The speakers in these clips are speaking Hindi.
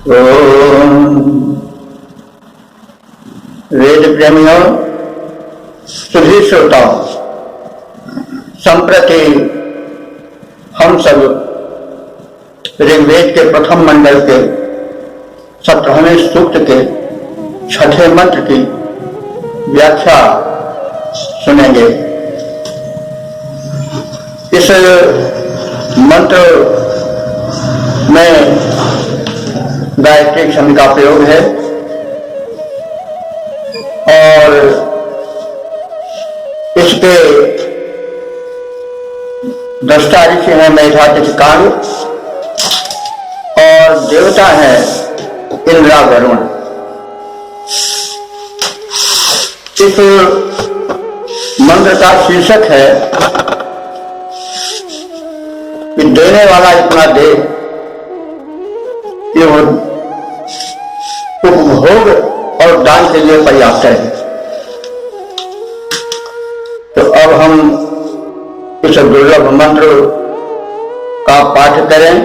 वेद प्रेमियों, सभी श्रोताओं, संप्रति हम सब ऋग्वेद के प्रथम मंडल के 17वें सूक्त के 6ठे मंत्र की व्याख्या सुनेंगे। इस मंत्र में गायत्री शब्द का प्रयोग है और इसके दृष्टा ऋषि हैं मेधातिथि काल और देवता है इंद्र वरुण। इस मंत्र का शीर्षक है कि देने वाला इतना दे कि वो उपभोग और दान के लिए पर्याप्त है। तो अब हम इस दुर्लभ मंत्र का पाठ करें।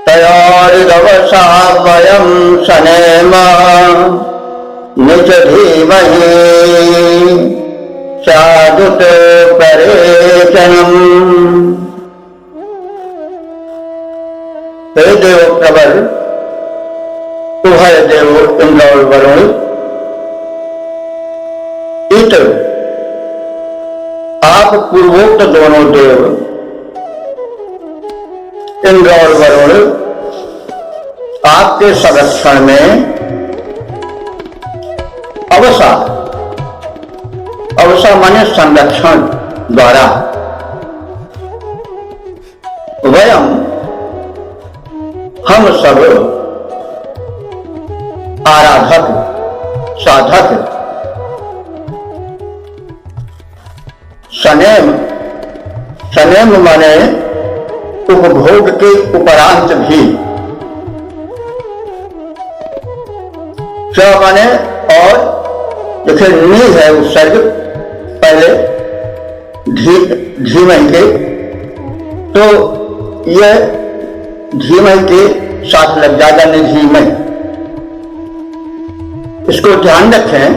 तयोरिदवसा वयं सनेम निज धीमहि स्यादुत परेचनम्। हे देव प्रबल, उभय देव इंद्र और वरुण, इत आप पूर्वोक्त दोनों देव इंद्र और वरुण आपके संरक्षण में अवसा माने संरक्षण द्वारा वयम हम सब आराधक साधक सनेम माने उपभोग के उपरांत भी, स माने और देखिए नी है उत्सर्ग पहले धीमहि के, तो यह धीमहि के साथ लग जाएगा निधीमहि। इसको ध्यान रखें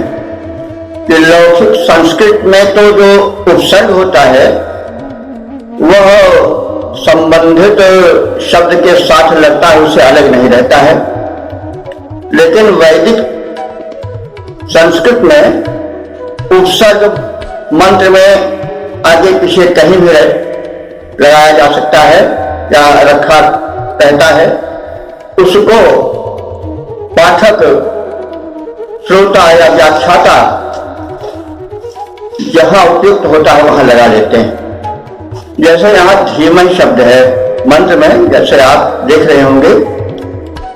कि लौकिक संस्कृत में तो जो उपसर्ग होता है वह संबंधित शब्द के साथ लगता है, उससे अलग नहीं रहता है। लेकिन वैदिक संस्कृत में उपसर्ग मंत्र में आगे पीछे कहीं भी लगाया जा सकता है या रखा रहता है। उसको पाठक, श्रोता या व्याख्याता जहां उपयुक्त होता है वहां लगा देते हैं। जैसे यहाँ धीमहि शब्द है मंत्र में, जैसे आप देख रहे होंगे,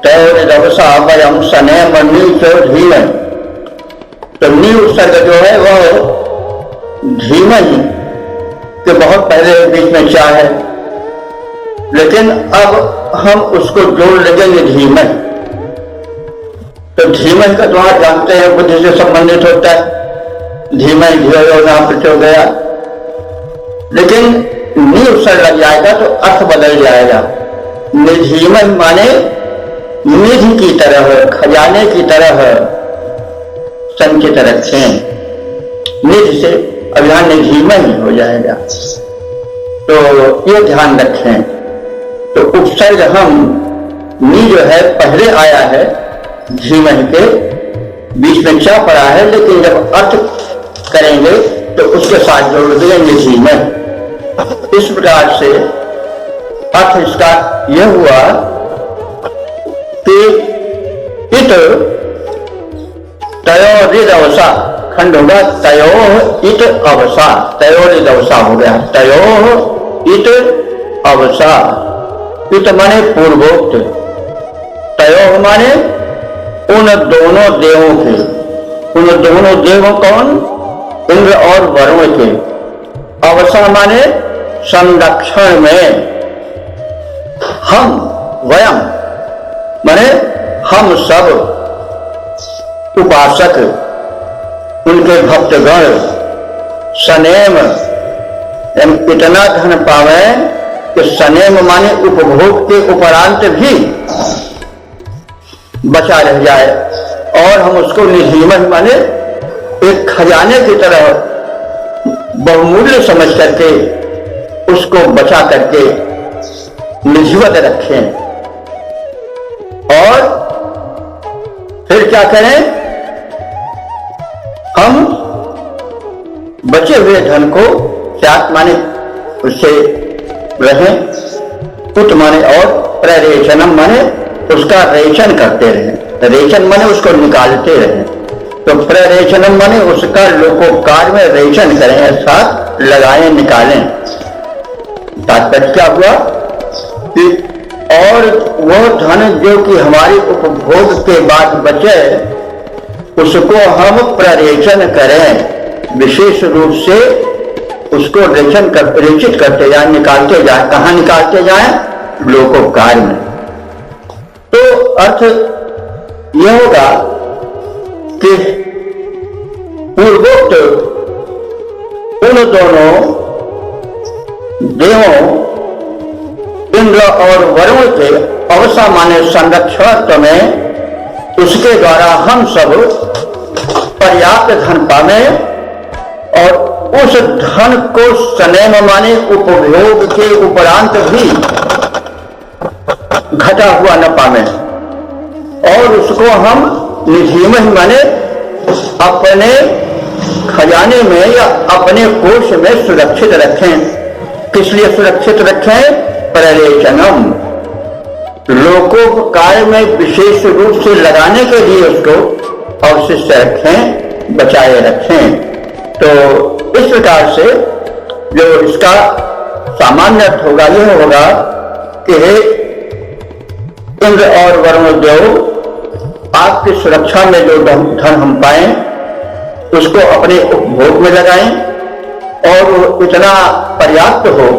तयोरिदवसा वयं सनेम नीचो धीमहि, तो नी उत्सर्ग जो है वह धीमहि के बहुत पहले बीच में क्या है, लेकिन अब हम उसको जोड़ लेंगे धीमहि। तो धीमहि का द्वार जानते हैं बुद्धि से संबंधित होता है, धीमहि धियो नाम प्रचो गया। लेकिन नी उत्सर्ग लग जाएगा तो अर्थ बदल जाएगा। निधीमहि माने निधि की तरह, खजाने की तरह संचित रखें। निधि से अभिधान निधीमहि हो जाएगा, तो ये ध्यान रखें। तो उपसर्ग हम नी जो है पहले आया है, धीमहि के बीच में क्या पड़ा है, लेकिन जब अर्थ करेंगे तो उसके साथ जोड़ देंगे धीमहि। इस प्रकार से अर्थ इसका यह हुआ कि इत तयोरिदवसा, खंड होगा तयो इत अवसा, तयोरिदवसा हो गया, तयो इत अवसा। इत माने पूर्वोक्त, तयो माने उन दोनों देवों के, उन दोनों देवों कौन, इंद्र और वरुण के। अवसा माने संरक्षण में, हम वयम माने हम सब उपासक, उनके भक्तगण, सनेम इतना धन पावे कि सनेम माने उपभोग के उपरांत भी बचा रह जाए और हम उसको निधिमन माने एक खजाने की तरह बहुमूल्य समझ करके उसको बचा करके निधिवत रखें। और फिर क्या करें, हम बचे हुए धन को त्याग माने उससे रहें, उत माने और प्ररेचनम माने उसका रेचन करते रहें। रेचन माने उसको निकालते रहें, तो प्ररेचनम माने उसका लोकोपकार में रेचन करें, अर्थात लगाएं निकालें। तात्पर्य क्या हुआ कि और वह धन जो कि हमारी उपभोग के बाद बचे उसको हम प्ररेचन करें, विशेष रूप से उसको रेचित करते जाए, निकालते जाए। कहां निकालते जाए? लोकोपकार में। तो अर्थ यह होगा कि पूर्वोक्त उन दोनों देवों इंद्र और वरुण के अवसामान्य संरक्षण में उसके द्वारा हम सब पर्याप्त धन पावे और उस धन को सनेम माने उपभोग के उपरांत भी घटा हुआ न पावे और उसको हम निधिमन माने अपने खजाने में या अपने कोष में सुरक्षित रखें। किस लिए सुरक्षित रखें? प्ररेचनम, लोकोपकार में विशेष रूप से लगाने के लिए उसको अवशिष्ट रखें, बचाए रखें। तो इस प्रकार से जो इसका सामान्य अर्थ होगा यह होगा कि हे इंद्र और वरुण देव, आपकी सुरक्षा में जो धन हम पाए उसको अपने उपभोग में लगाएं और वो इतना पर्याप्त हो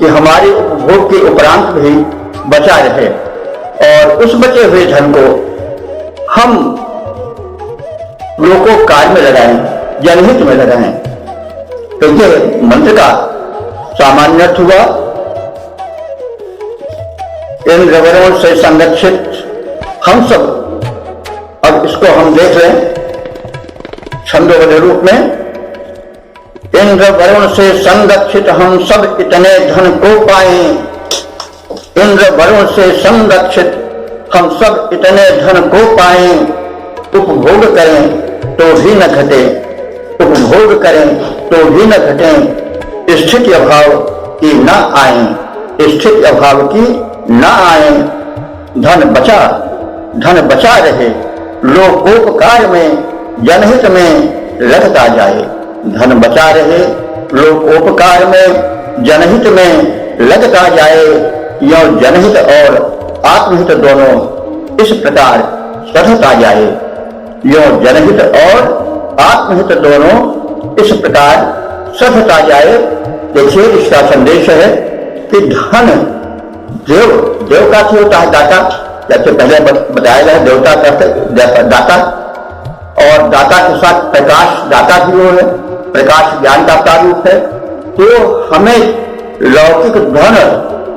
कि हमारे उपभोग के उपरांत भी बचा रहे और उस बचे हुए धन को हम लोकोपकार में लगाएं, जनहित में लगाएं। तो ये मंत्र का सामान्य अर्थ हुआ। इंद्र वरुण से संरक्षित हम सब, अब इसको हम देख लें छंदोबद्ध रूप में। इंद्र वरुण से संरक्षित हम सब इतने धन को पाए, इंद्र वरुण से संरक्षित हम सब इतने धन को पाए, उपभोग करें तो भी न घटे, उपभोग करें तो भी न घटे, स्थिति अभाव की न आए, स्थिति अभाव की न आए, धन बचा रहे, लोकोपकार में जनहित में लगता जाए। धन बचा रहे, लोकोपकार में जनहित में लगता जाए। यह जनहित और आत्महित दोनों इस प्रकार सधता जाए। यह जनहित और आत्महित दोनों इस प्रकार सधता जाए। देखिए इसका संदेश है कि धन देव का होता है दाता, जैसे पहले बताया गया देवता का दाता, और दाता के साथ प्रकाश दाता भी वो है, प्रकाश ज्ञान का प्रारूप है। तो हमें लौकिक धन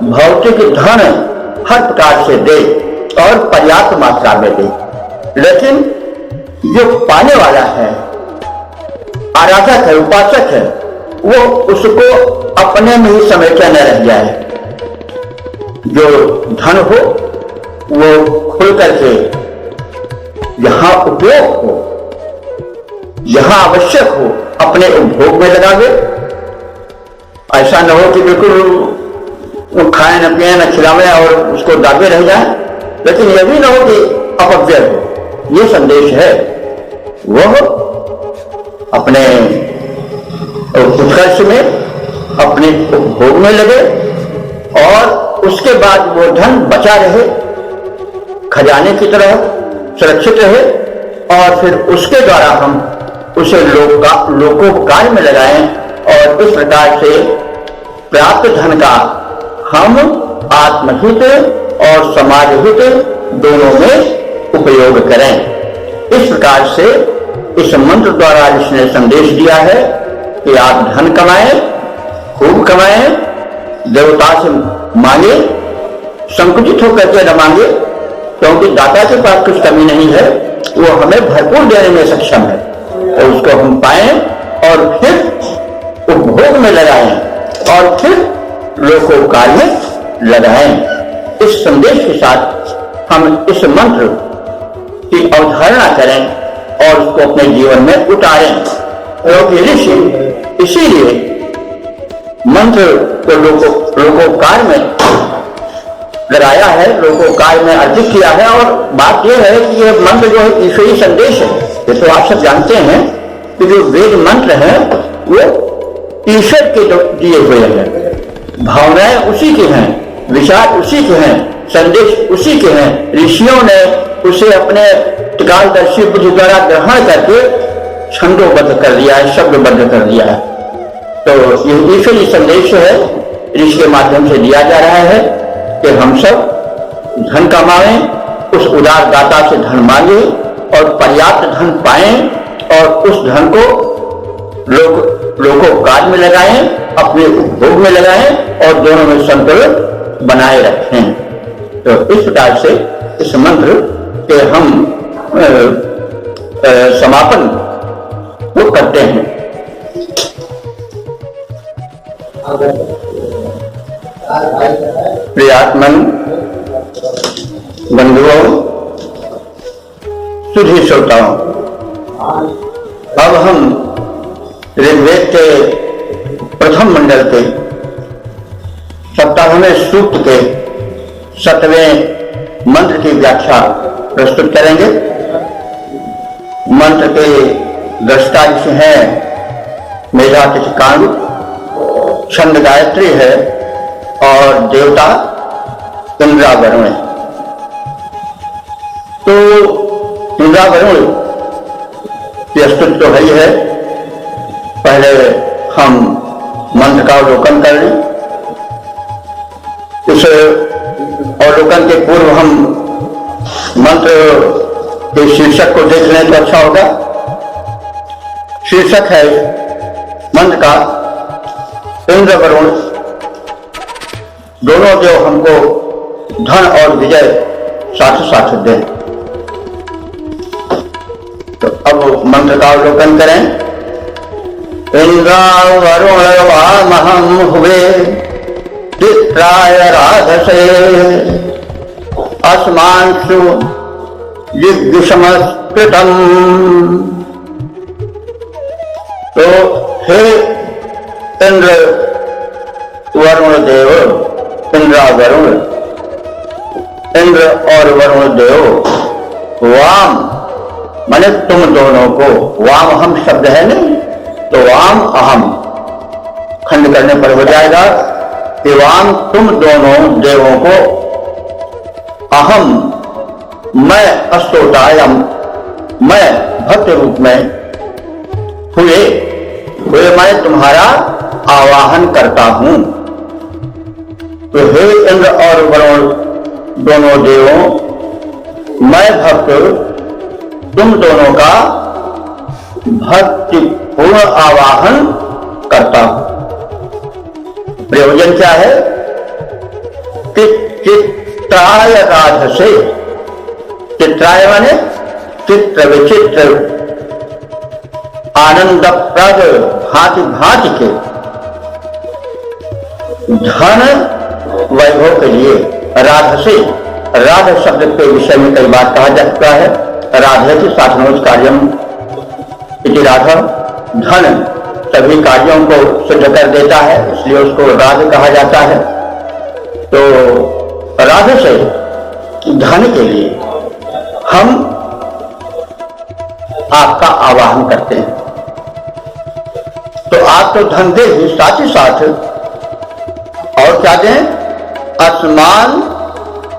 भौतिक धन हर प्रकार से दे और पर्याप्त मात्रा में दे, लेकिन जो पाने वाला है, आराधक है, उपासक है, वो उसको अपने में ही समेटा न रह जाए। जो धन हो वो खुल करके जहां उपयोग हो, जहां आवश्यक हो, अपने उपभोग में लगावे। ऐसा न हो कि बिल्कुल खाए न पिए न खिलावे और उसको दाबे रह जाए, लेकिन यह भी न हो कि अपव्यय हो। ये संदेश है वह अपने उत्कर्ष में, अपने उपभोग में लगे और उसके बाद वो धन बचा रहे, खजाने की तरह सुरक्षित रहे, और फिर उसके द्वारा हम उसे लोकोपकार में लगाएं और इस प्रकार से प्राप्त धन का हम आत्महित और समाजहित दोनों में उपयोग करें। इस प्रकार से इस मंत्र द्वारा इसने संदेश दिया है कि आप धन कमाएं, खूब कमाएं देवता से मांगे, संकुचित होकर के न मांगे, क्योंकि दाता के पास कुछ कमी नहीं है, वो हमें भरपूर देने में सक्षम है। तो उसको हम पाएं और फिर उपभोग में लगाएं और फिर लोकोपकार में लगाएं। इस संदेश के साथ हम इस मंत्र की अवधारणा करें और उसको अपने जीवन में उतारें, क्योंकि ऋषि इसीलिए मंत्र को लोकोपकार में लगाया है, लोकोपकार में अर्जित किया है। और बात यह है कि यह मंत्र जो है ईश्वरीय संदेश है। ये तो आप सब जानते हैं कि जो वेद मंत्र है वो ईश्वर के दिए हुए हैं, भावनाएं उसी की हैं, विचार उसी के हैं, संदेश उसी के हैं। ऋषियों ने उसे अपने त्रिकालदर्शी बुद्धि द्वारा ग्रहण करके छंदोबद्ध कर दिया है, शब्दबद्ध कर दिया है। तो यह ईश्वरीय संदेश है, ऋषि के माध्यम से दिया जा रहा है कि हम सब धन कमाएं, उस उदार दाता से धन मांगे और पर्याप्त धन पाएं और उस धन को लोकोपकार में लगाएं, अपने उपभोग में लगाएं और दोनों में संतुलन बनाए रखें। तो इस प्रकार से इस मंत्र के हम समापन वो करते हैं। प्रियात्मन बंधुओं, सुधी श्रोताओं, अब हम ऋग्वेद के प्रथम मंडल के 57वें सूक्त के 7वें मंत्र की व्याख्या प्रस्तुत करेंगे। मंत्र के दृष्टा हैं मेधातिथि कांड, छंद गायत्री है और देवता इंद्रा वरुण। तो इंद्रा वरुण की स्तुति तो है ही है। पहले हम मंत्र का अवलोकन कर लें। इस अवलोकन के पूर्व हम मंत्र के शीर्षक को देख लें तो अच्छा होगा। शीर्षक है मंत्र का इंद्र वरुण दोनों देव हमको धन और विजय साथ साथ दें। तो अब मंत्र का अवलोकन करें। इंद्रा वरुण वामहं हुवे चित्राय राधसे अस्मांसु जिज्ञुषमस्कृतम्। तो हे इंद्र वरुण देव, इंद्रा वरुण, इंद्र और वरुण देव, वाम माने तुम दोनों को, वाम हम शब्द है नहीं तो वाम अहम खंड करने पर हो जाएगा कि वाम तुम दोनों देवों को, अहम मैं अस्तोतायम मैं भक्त रूप में हुए मैं तुम्हारा आवाहन करता हूं। तो हे इंद्र और वरुण दोनों देवों, मैं भक्त तुम दोनों का भक्ति पूर्ण आवाहन करता हूं। प्रयोजन क्या है कि चित्राय राधसे, चित्राय माने चित्र विचित्र आनंदप्रद भांति भांति के धन वैभव के लिए राधसे, राध शब्द के विषय में कई बार कहा जा चुका है। राधेति साधनोज कार्यम इति राधा, धन सभी कार्यों को सिद्ध कर देता है, इसलिए उसको राध कहा जाता है। तो राध से धन के लिए हम आपका आवाहन करते हैं। तो आप तो धन दे ही, साथ ही साथ और क्या दें? आसमान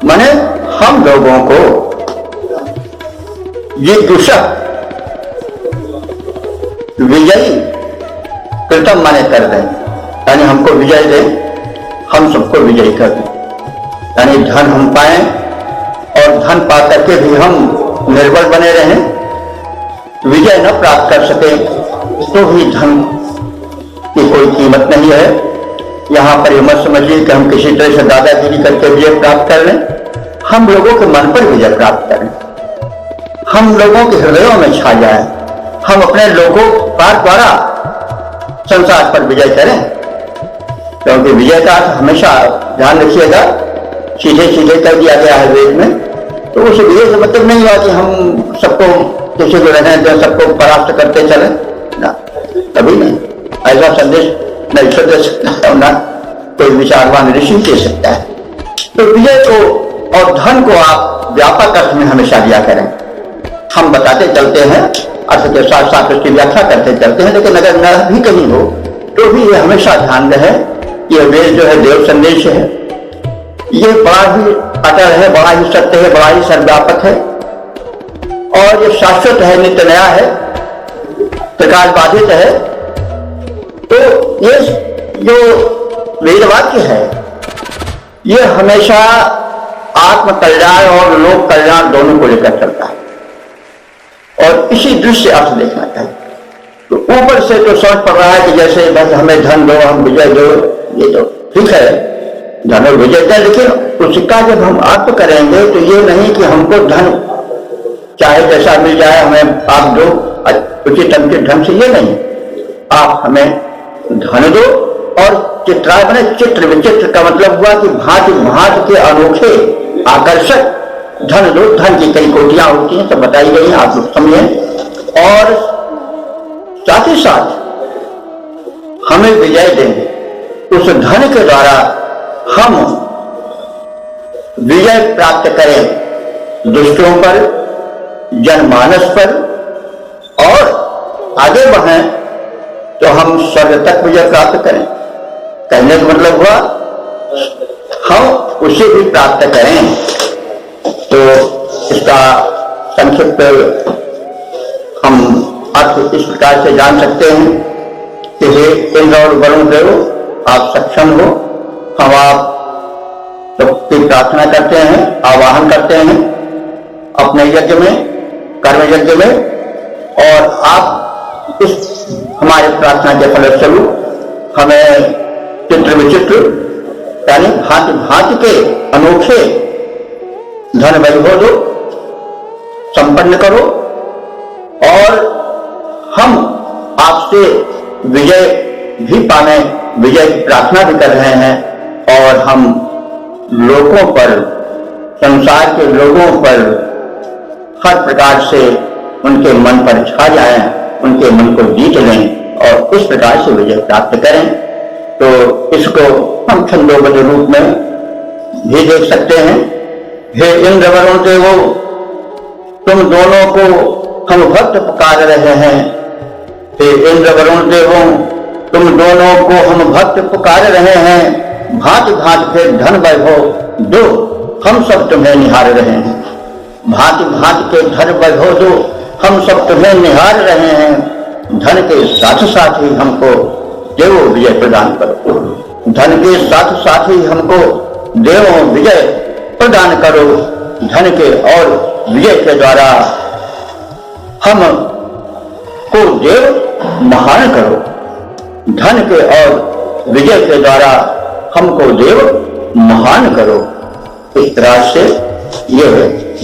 माने हम लोगों को ये दुष्ट विजयी कृतम माने कर दें, यानी हमको विजय दें, हम सबको विजयी कर दें, यानी धन हम पाएं और धन पा करके भी हम निर्बल बने रहें, विजय न प्राप्त कर सके तो भी धन की कोई कीमत नहीं है। यहाँ पर ये मत समझिए कि हम किसी तरह से दादागिरी करके विजय प्राप्त कर लें। हम लोगों के मन पर विजय प्राप्त करें, हम लोगों के हृदयों में छा जाए, हम अपने लोगों द्वारा संसार पर विजय करें। क्योंकि विजय का अर्थ हमेशा ध्यान रखिएगा, सीधे सीधे कर दिया गया है वेद में, तो उस विजय से मतलब नहीं हुआ कि हम सबको किसी को रहने दें, सबको परास्त करते चले ना, कभी नहीं। ऐसा संदेश न ईश्वर दे सकता है, ना कोई विचारवान ऋषि दे सकता है। तो विजय को और धन को आप व्यापक अर्थ में हमेशा दिया करें। हम बताते चलते हैं, अर्थ के साथ साथ उसकी व्याख्या करते चलते हैं, लेकिन अगर न भी कहीं हो तो भी ये हमेशा ध्यान रहे, ये वेद जो है देव संदेश है, ये बड़ा ही अटल है, बड़ा ही सत्य है, बड़ा ही सर्वव्यापक है और ये शाश्वत है, नित्य नया है, प्रकाश बाधित है। तो ये जो वेद वाक्य है ये हमेशा आत्म कल्याण और लोक कल्याण दोनों को लेकर चलता है और इसी दृश्य अर्थ देखना चाहिए। तो ऊपर से तो समझ पड़ रहा है कि जैसे बस हमें धन दो, हम विजय दो, ये तो ठीक है, धन और विजय का, लेकिन उसका जब हम अर्थ करेंगे तो ये नहीं कि हमको धन चाहे जैसा मिल जाए हमें आप दो उचित अनुचित ढंग से, ये नहीं। आप हमें धन दो और चित्राय बने, चित्र विचित्र का मतलब हुआ कि भांति भांति के अनोखे आकर्षक धन दो। धन की कई कोटियां होती हैं, सब बताई गई हैं, आप लोग समझें। और साथ ही साथ हमें विजय देंगे, उस धन के द्वारा हम विजय प्राप्त करें दुष्टों पर, जनमानस पर, और आगे बढ़ें तो हम स्वर्ग तक विजय प्राप्त करें। कहने का मतलब हुआ हम उसे भी प्राप्त करें। तो इसका संक्षिप्त हम अर्थ इस प्रकार से जान सकते हैं कि हे इंद्र और वरुण देव, आप सक्षम हो, हम आप सबकी प्रार्थना करते हैं, आवाहन करते हैं अपने यज्ञ में, कर्म यज्ञ में, और आप इस हमारे प्रार्थना के फलस्वरूप हमें चित्र विचित्र यानी भांति भांति के अनोखे धन वैभव दो, संपन्न करो, और हम आपसे विजय भी पाने, विजय की प्रार्थना भी कर रहे हैं, और हम लोगों पर, संसार के लोगों पर हर प्रकार से उनके मन पर छा जाएं, उनके मन को जीत लें और इस प्रकार से विजय प्राप्त करें। तो इसको हम छंदोबद्ध रूप में भी देख सकते हैं। हे इंद्र वरुण देवो, तुम दोनों को हम भक्त पुकार रहे हैं। हे इंद्र वरुण देवो, तुम दोनों को हम भक्त पुकार रहे हैं। भांति भांति के धन वैभव दो, हम सब तुम्हें निहार रहे हैं। भांति भांति के धन वैभव दो, हम सब तुम्हें निहार रहे हैं। धन के साथ साथ ही हमको देवो विजय प्रदान करो। धन के साथ साथ ही हमको देवो विजय प्रदान करो। धन के और विजय के द्वारा हम को देव महान करो। धन के और विजय के द्वारा हमको देव महान करो। इस तरह से यह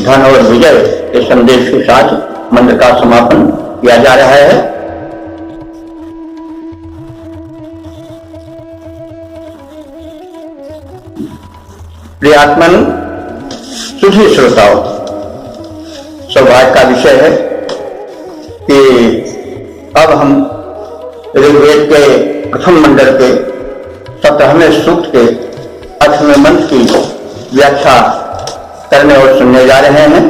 धन और विजय के संदेश के साथ मंत्र का समापन किया जा रहा है। प्रियात्मन सुधी श्रोताओं, सौभाग्य का विषय है कि अब हम ऋग्वेद के प्रथम मंडल के 17वें सूक्त के 8वें मंत्र की व्याख्या करने और सुनने जा रहे हैं।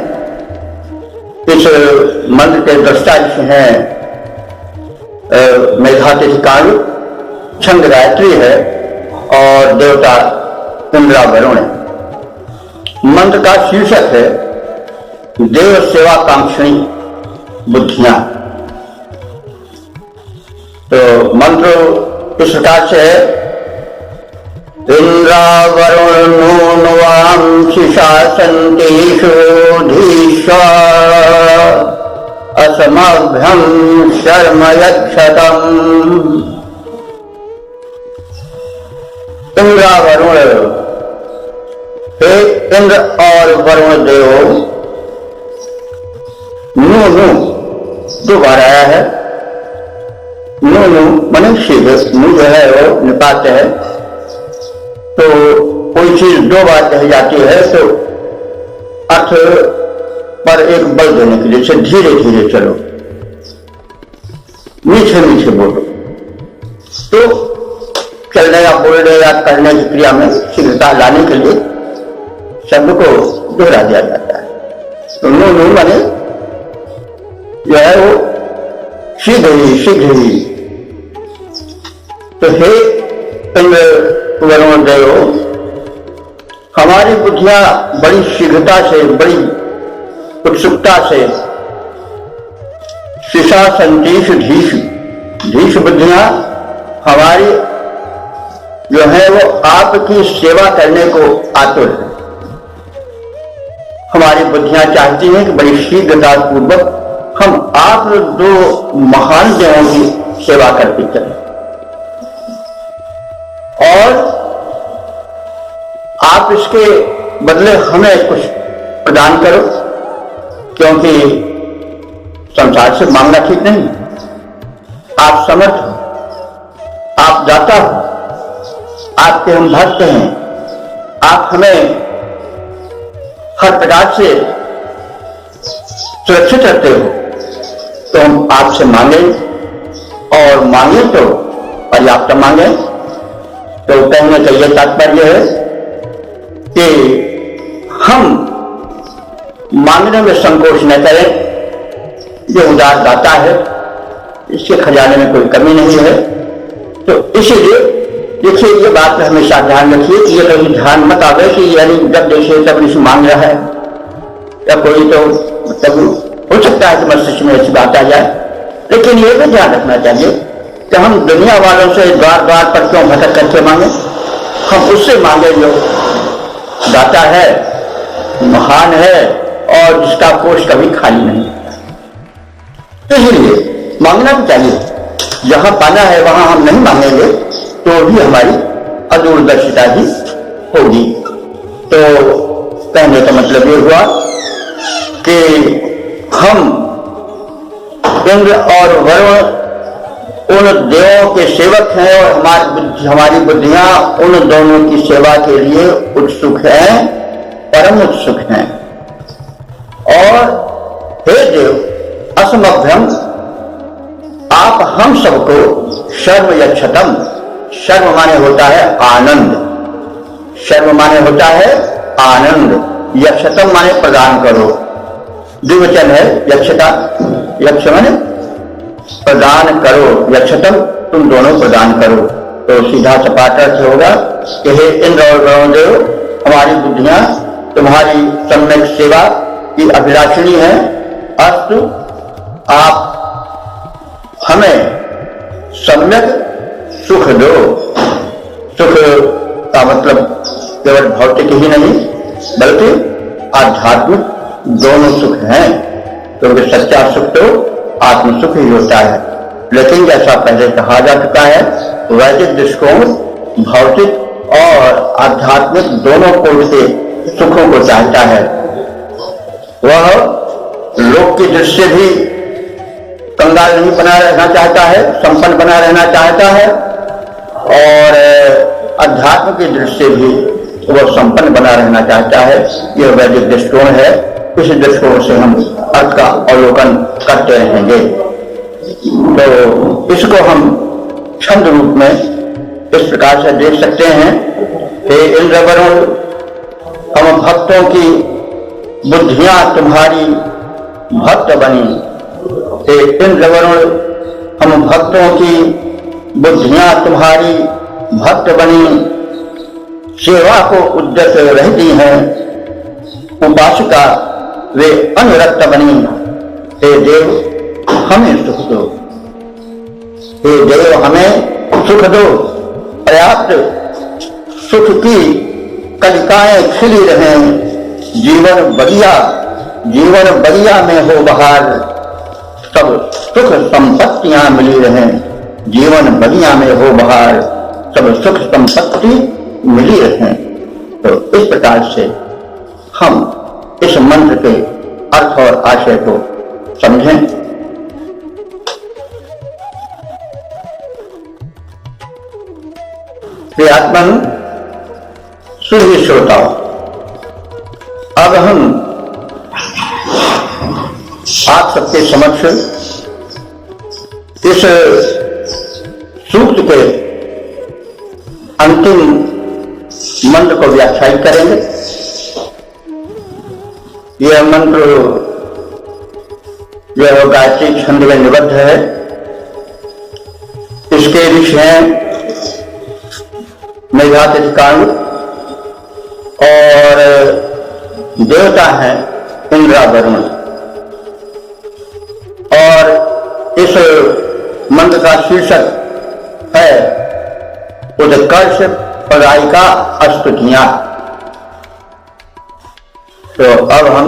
इस मंत्र के दृष्टा हैं मेधातिथि काल, छंद गायत्री है और देवता इंद्र वरुण है। मंत्र का शीर्षक है देव सेवा कांक्षणी बुद्धियां। तो मंत्र इस प्रकार से है, इंद्रा वरुण नूनवांसि शासन्तेषु धीष्वा असमभ्यं शर्म यक्षतम्। इंद्रा वरुण, हे इंद्र और वरुण देव, नु नु दो बार आया है। नु नु मनुष्य नु जो है वो निपात है, तो कोई चीज दो बार कही जाती है तो अर्थ पर एक बल देने के लिए धीरे धीरे चलो, मीठे मीठे बोलो। तो चलने या बोलने या करने की क्रिया में शीघ्रता लाने के लिए शब्द को दोहरा दिया जाता है। तो नो नो माने जो है वो शीघ्र ही। तो हे इंद्र वरुण देव, हमारी बुद्धियां बड़ी शीघ्रता से, बड़ी उत्सुकता से, शिशा संतीश धीश बुद्धियां हमारी जो है वो आपकी सेवा करने को आतुर है। हमारी बुद्धियां चाहती हैं कि बड़ी शीघ्रता पूर्वक हम आप दो महान देवों की सेवा करते चलें और आप इसके बदले हमें कुछ प्रदान करो, क्योंकि संसार से मांगना ठीक नहीं। आप समर्थ हो, आप दाता हो, आपके हम भक्त हैं, आप हमें हर प्रकार से सुरक्षित रखते हो, तो हम आपसे मांगे और मांगे तो पर्याप्त मांगे। तो कहने का यह तात्पर्य है कि हम मांगने में संकोच न करें। जो उदार दाता है, इसके खजाने में कोई कमी नहीं है। तो इसीलिए देखिए, ये बात हमेशा ध्यान रखिए कि ये कहीं ध्यान मत आवे कि यानी जब देखिए तब इसे मांग रहा है, या कोई तो मतलब हो सकता है कि मस्तिष्क में ऐसी बात आ जाए। लेकिन ये भी ध्यान रखना चाहिए कि हम दुनिया वालों से द्वार द्वार पर क्यों भटक करके मांगे। हम उससे मांगे जो दाता है, महान है और जिसका कोष कभी खाली नहीं। इसलिए मांगना भी चाहिए। जहां पाना है वहां हम नहीं मांगेंगे तो भी हमारी अदूरदर्शिता ही होगी। तो कहने का मतलब ये हुआ कि हम इंद्र और वरुण उन देवों के सेवक हैं और हमारी बुद्धियां उन दोनों की सेवा के लिए उत्सुक हैं, परम उत्सुक हैं। और हे देव असमभ्रम, आप हम सबको शर्म यक्षतम, शर्म माने होता है आनंद, शर्म माने होता है आनंद, यक्षतम माने प्रदान करो। द्विवचन है यक्षता, यक्ष माने प्रदान करो, यक्षतम तुम दोनों प्रदान करो। तो सीधा सपाट अर्थ होगा कि हे इंद्र और वरुण देव, हमारी बुद्धियां तुम्हारी सम्यक सेवा की अभिलाषिणी है। अस्तु, आप हमें सम्यक सुख दो। सुख का मतलब केवल भौतिक ही नहीं बल्कि आध्यात्मिक दोनों सुख हैं, क्योंकि सच्चा सुख तो आत्म सुख ही होता है। लेकिन जैसा पहले कहा जा चुका है, वैदिक दृष्टिकोण भौतिक और आध्यात्मिक दोनों कोण से सुखों को चाहता है। वह लोक की दृष्टि भी कंगाल नहीं बना रहना चाहता है, संपन्न बना रहना चाहता है, और अध्यात्म की दृष्टि भी वह संपन्न बना रहना चाहता है। यह वैदिक दृष्टिकोण है। इस दृष्टिकोण से हम अर्थ का अवलोकन करते रहेंगे। तो इसको हम छंद रूप में इस प्रकार से देख सकते हैं। हे इंद्र वरुण, हम भक्तों की बुद्धियां तुम्हारी भक्त बनी। हे इंद्र वरुण, हम भक्तों की बुद्धियां तुम्हारी भक्त बनी, सेवा को उद्यत रहती हैं, उपासिका वे अनुरक्त बनी। हे देव, हमें सुख दो। हे देव, हमें सुख दो। पर्याप्त सुख की कलिकाएं खिली रहें, जीवन बढ़िया में हो बहार, सब सुख संपत्तियां मिली रहें। जीवन बढ़िया में हो बहार, सब सुख संपत्ति मिली रहें। तो इस प्रकार से हम इस मंत्र के अर्थ और आशय को समझें। प्रियात्मन सुधी श्रोताओं, अब हम आप सबके समक्ष इस सूक्त के अंतिम मंत्र को व्याख्यायित करेंगे। यह मंत्र जो गायत्री छंद में निबद्ध है, इसके ऋषि हैं मेघातिथिकांड और देवता हैं इंद्र वरुण। और इस मंत्र का शीर्षक है उत्कर्ष पदायिका स्तुतियां। तो अब हम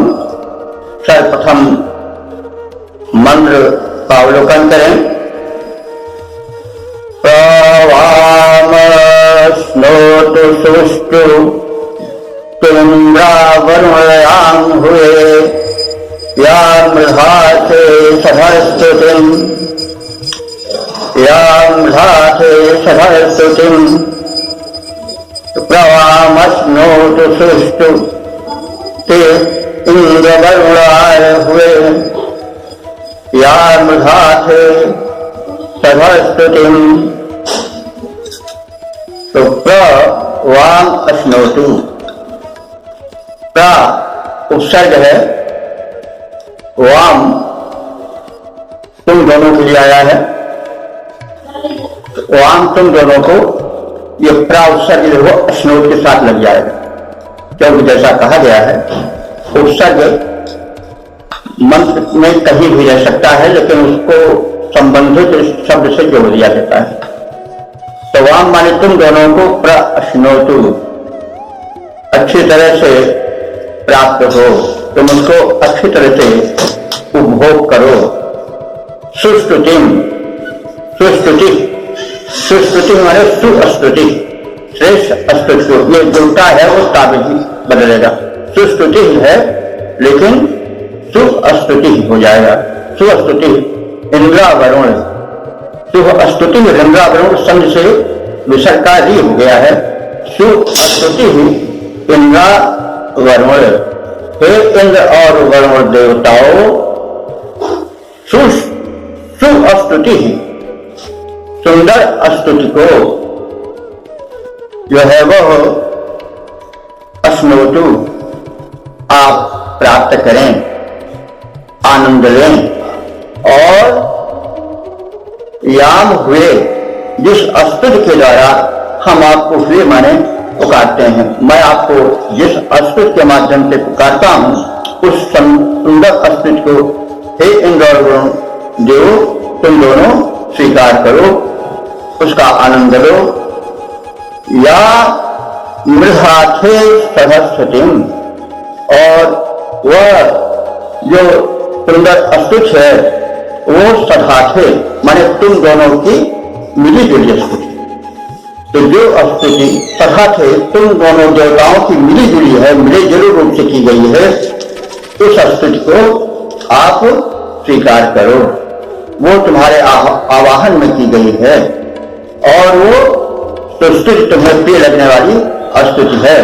सर्वप्रथम मंत्र का अवलोकन करें। प्रवाम स्नोतु सुष्टु तुंद्रावरुणां हुए या मृधाथे सधस्तुतिम् प्रवामश्नोतु सुष्टु ते इंद्रवरुणाय हुए या मृधाथे सधस्तुतिम्। तो प्रवाम अश्नोतु, प्र उपसर्ग है, वाम तुम दोनों के लिए आया है। वाम तुम दोनों को ये प्रा उपसर्ग जो है अश्नोत के साथ लग जाएगा, क्योंकि जैसा कहा गया है उपसर्ग मंत्र में कहीं भी रह सकता है, लेकिन उसको संबंधित शब्द से जोड़ दिया जाता है। तो वाम माने तुम दोनों को प्र अश्नोतु, अच्छी तरह से प्राप्त हो, तुम उसको अच्छी तरह से उपभोग करो। सुस्तुतिम, सुस्तुति, सुस्तुति माने सुस्तुति, श्रेष्ठ स्तुति। ये जुलता है वो ताबिज बदलेगा, सुस्तुति है लेकिन सुस्तुति हो जाएगा। सुस्तुति इंद्रा वरुण, सुस्तुति इंद्रा वरुण संघ से विसर्ग का री हो गया है। सुस्तुति इंद्रा वरुण, हे इंद्र और वरुण देवताओं, सुस्तुति सुंदर स्तुति को जो है वह अश्नोतु आप प्राप्त करें, आनंद लें। और याम हुए, जिस स्तुति के द्वारा हम आपको हुए माने पुकारते हैं, मैं आपको जिस स्तुति के माध्यम से पुकारता हूं उस सुंदर स्तुति को हे इंद्र और वरुण देव तुम दोनों स्वीकार करो, उसका आनंद लो। या मृधाथे सहस्तिम, और वह जो सुंदर स्तुति है वो सधाथे माने तुम दोनों की मिली जुली स्तुति। तो जो स्तुति सधाथे तुम दोनों देवताओं की मिली जुली है, मिले जुले रूप से की गई है, उस स्तुति को आप स्वीकार करो। वो तुम्हारे आवाहन में की गई है और वो स्तुति तुम्हें प्रिय लगने वाली स्तुति है।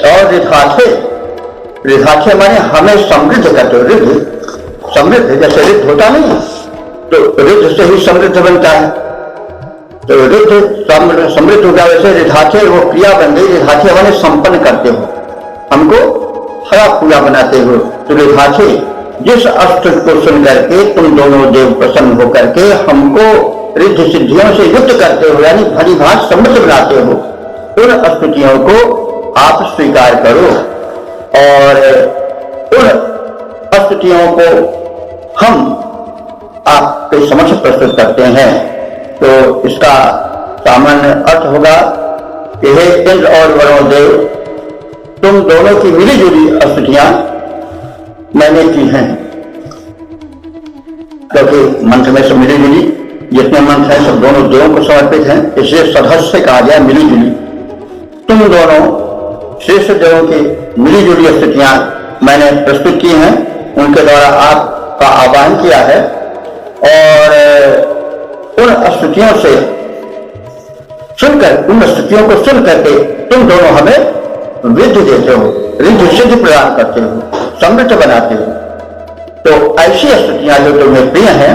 और रिधाथे, रिधाथे माने हमें समृद्ध करते हो। रिद्ध समृद्ध, जैसे रिद्ध होता नहीं तो रिद्ध से ही समृद्ध बनता है, तो रिद्ध समृद्ध हो गया, वैसे रिधाथे वो क्रिया बन गई। रिधाथे माने संपन्न करते हो, हमको हरा पूरा बनाते हो। तो रिधाथे जिस स्तुति को सुन करके तुम दोनों देव प्रसन्न होकर के हमको रिद्धि सिद्धियों से युक्त करते हो, यानी भली भांति समृद्ध बनाते हो, उन स्तुतियों को आप स्वीकार करो। और उन स्तुतियों को हम आपके समक्ष प्रस्तुत करते हैं। तो इसका सामान्य अर्थ होगा कि हे इंद्र और वरुण देव, तुम दोनों की मिली जुली स्तुतियां मैंने की हैं, क्योंकि मंत्र में सब मिली जुली जितने मंत्र हैं सब दोनों देवों को समर्पित हैं, इसलिए सदस्य कहा गया मिली जुली। तुम दोनों श्रेष्ठ देवों की मिली जुली स्तुतियां मैंने प्रस्तुत की हैं, उनके द्वारा आपका आह्वान किया है और उन स्तुतियों से सुनकर, उन स्तुतियों को सुन करके तुम दोनों हमें वृद्धि देते हो, रिद्धि सिद्धि प्रदान करते हो, समृद्ध बनाते हो। तो ऐसी स्तुतियां जो तुम्हें प्रिय हैं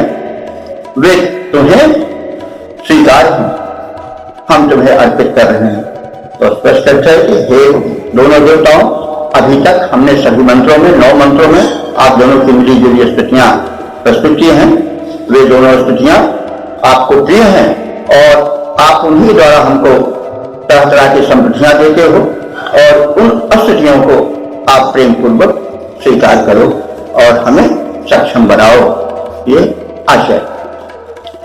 वे तुम्हें स्वीकार हैं, हम तुम्हें अर्पित कर रहे हैं। तो स्पष्ट है कि हे दोनों देवताओं, अभी तक हमने सभी मंत्रों में, 9 मंत्रों में आप दोनों की मिली जुली स्तुतियां प्रस्तुत की हैं। वे दोनों स्तुतियां आपको प्रिय हैं और आप उन्हीं द्वारा हमको तरह तरह की समृद्धियां देते हो और उन स्तुतियों को आप प्रेम पूर्वक स्वीकार करो और हमें सक्षम बनाओ, ये आशय।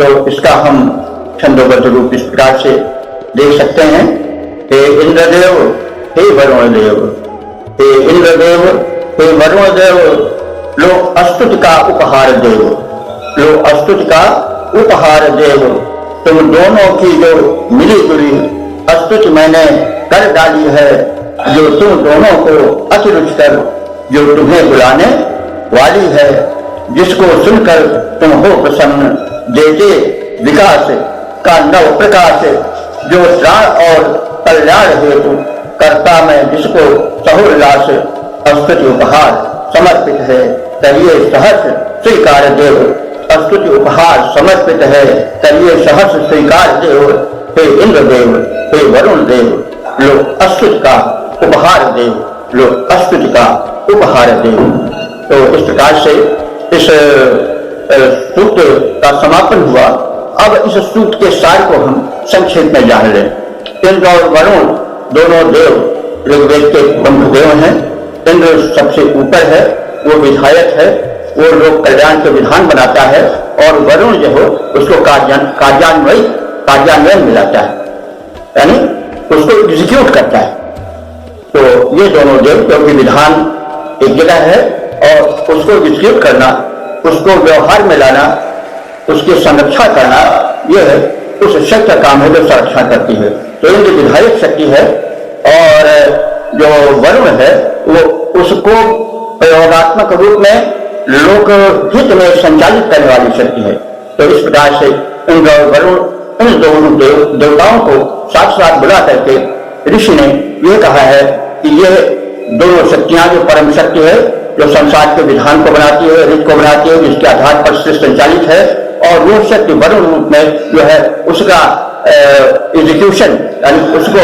तो इसका हम छंदोबद्ध रूप इस प्रकार से देख सकते हैं। हे इंद्रदेव, हे वरुण देव, हे इंद्रदेव, हे वरुण देव, लो स्तुति का उपहार देव, लो स्तुति का उपहार देव। तुम दोनों की जो मिली जुली स्तुति मैंने कर डाली है, जो तुम दोनों को अति रुचिकर, जो तुम्हें बुलाने वाली है, जिसको सुनकर तुम हो प्रसन्न, देते विकास का नव प्रकाश, जो त्राण और कल्याण हेतु करता मैं जिसको सहोल्लास स्तुति उपहार समर्पित है, करिए सहर्ष स्वीकार देव। स्तुति उपहार समर्पित है, करिए सहर्ष स्वीकार देव। हे इंद्रदेव, हे वरुण देव, लो स्तुति का उपहार देव, लो स्तुति का उपहार देव। तो इस प्रकार से इस सूक्त का समापन हुआ। अब इस सूक्त के सार को हम संक्षेप में जान लें। इंद्र और वरुण दोनों देव ऋग्वेद के ब्रह्मदेव हैं। इंद्र सबसे ऊपर है, वो विधायक है, वो लोक कल्याण के विधान बनाता है और वरुण जो हो उसको कार्यान्वयन मिलाता है, यानी उसको एग्जीक्यूट करता है। तो ये दोनों देव, क्योंकि विधान एक जगह है और उसको एग्जीक्यूट करना, उसको व्यवहार में लाना, उसकी संरक्षा करना, यह उस शक्ति का काम है जो संरक्षण करती है। तो इनकी विधायक शक्ति है और जो वरुण है वो उसको प्रयोगात्मक रूप में लोक हित में संचालित करने वाली शक्ति है। तो इस प्रकार से इंद्र और वरुण इन दोनों देवताओं को साथ साथ बुला करके ऋषि ने यह कहा है कि यह दोनों शक्तियां जो परम शक्ति है, जो संसार के विधान को बनाती है, रीत को बनाती है, जिसके आधार पर सृष्टि संचालित है, और वो शक्ति वरुण रूप में जो है उसका एग्जीक्यूशन यानी उसको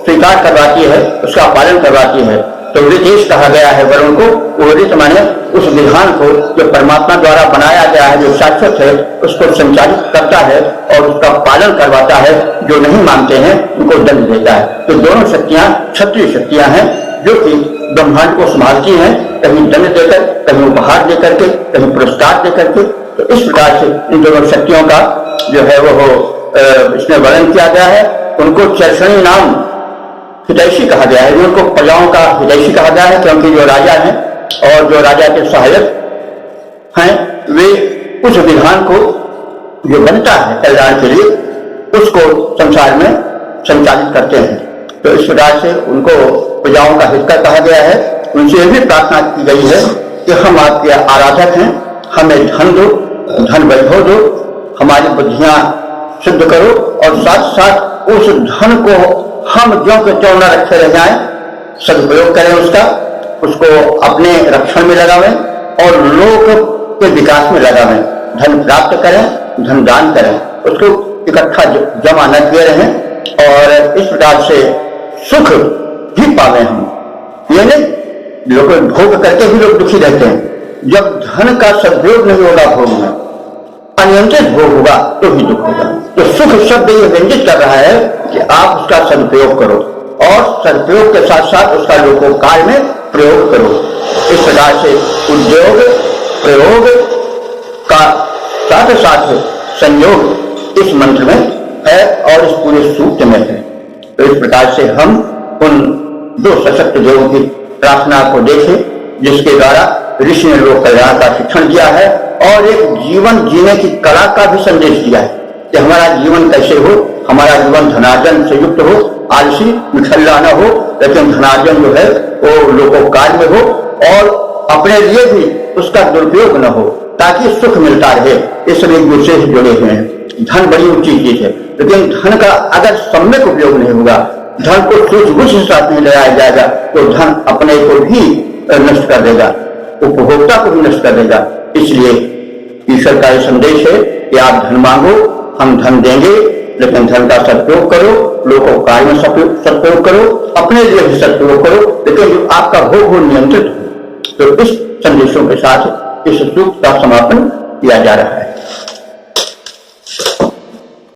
स्वीकार करवाती है, उसका पालन करवाती है। तो ऋतेश कहा गया है वरुण को। वो ऋत माने उस विधान को जो परमात्मा द्वारा बनाया गया है, जो शाश्वत है, उसको संचालित करता है और उसका पालन करवाता है। जो नहीं मानते हैं उनको दंड देता है। तो दोनों शक्तियां क्षत्रिय शक्तियां हैं जो कि ब्रह्मांड को संभालती हैं, कहीं दंड देकर, कहीं उपहार देकर के, कहीं पुरस्कार देकर के। तो इस प्रकार से इन दोनों शक्तियों का जो है वो इसमें वर्णन किया गया है। उनको चर्षणी नाम हितैषी कहा गया है, उनको प्रजाओं का हितैषी कहा गया है, क्योंकि जो राजा हैं और जो राजा के सहायक हैं वे उस विधान को जो बनता है कल्याण के लिए उसको संसार में संचालित करते हैं। तो इस प्रकार से उनको प्रजाओं का हितकर कहा गया है। उनसे भी प्रार्थना की गई है कि हम आपके आराधक हैं, हमें धन दो, धन वैभव दो, हमारी बुद्धियां शुद्ध करो और साथ साथ उस धन को हम ज्यों के त्यों न रखे रह जाएं, सदुपयोग करें उसको अपने रक्षण में लगावें और लोक के विकास में लगावें। धन प्राप्त करें, धन दान करें, उसको इकट्ठा जमा न किए रहें और इस प्रकार से सुख भी पावे हम। ये नहीं लोग भोग करके भी लोग दुखी रहते हैं। जब धन का सदुपयोग नहीं होगा भोग में, अनियंत्रित भोग होगा तो भी दुख होगा। तो सुख शब्द ये व्यंजित कर रहा है कि आप उसका सदुपयोग करो और सदुपयोग के साथ साथ उसका लोकोपकार में प्रयोग करो। इस प्रकार से उद्योग प्रयोग का साथ साथ संयोग इस मंत्र में है और इस पूरे सूक्त में है। तो इस प्रकार से हम उन दो सशक्त देवों की प्रार्थना को देखें जिसके द्वारा ऋषि ने लोक कल्याण का शिक्षण दिया है और एक जीवन जीने की कला का भी संदेश दिया है कि हमारा जीवन कैसे हो, हमारा जीवन धनार्जन से युक्त हो, आलसी निठल्ला न हो, लेकिन धनार्जन जो है वो लोकोपकार में हो और अपने लिए भी उसका दुरुपयोग न हो, ताकि सुख मिलता रहे। इसलिए गुस्से से जुड़े हुए हैं। धन बड़ी ऊंची चीज है, लेकिन धन का अगर सम्यक उपयोग नहीं होगा, धन को सूझबूझ के साथ नहीं लगाया जाएगा, तो धन अपने को भी नष्ट कर देगा, उपभोक्ता को भी नष्ट कर देगा। इसलिए ईश्वर का यह संदेश है कि आप धन मांगो, हम धन देंगे, लेकिन धन का सदुपयोग करो, लोकोपकार में सदुपयोग करो, अपने लिए भी सदुपयोग करो, लेकिन जो आपका भोग हो नियंत्रित हो। तो इस संदेशों के साथ इस सूक्त का समापन किया जा रहा है।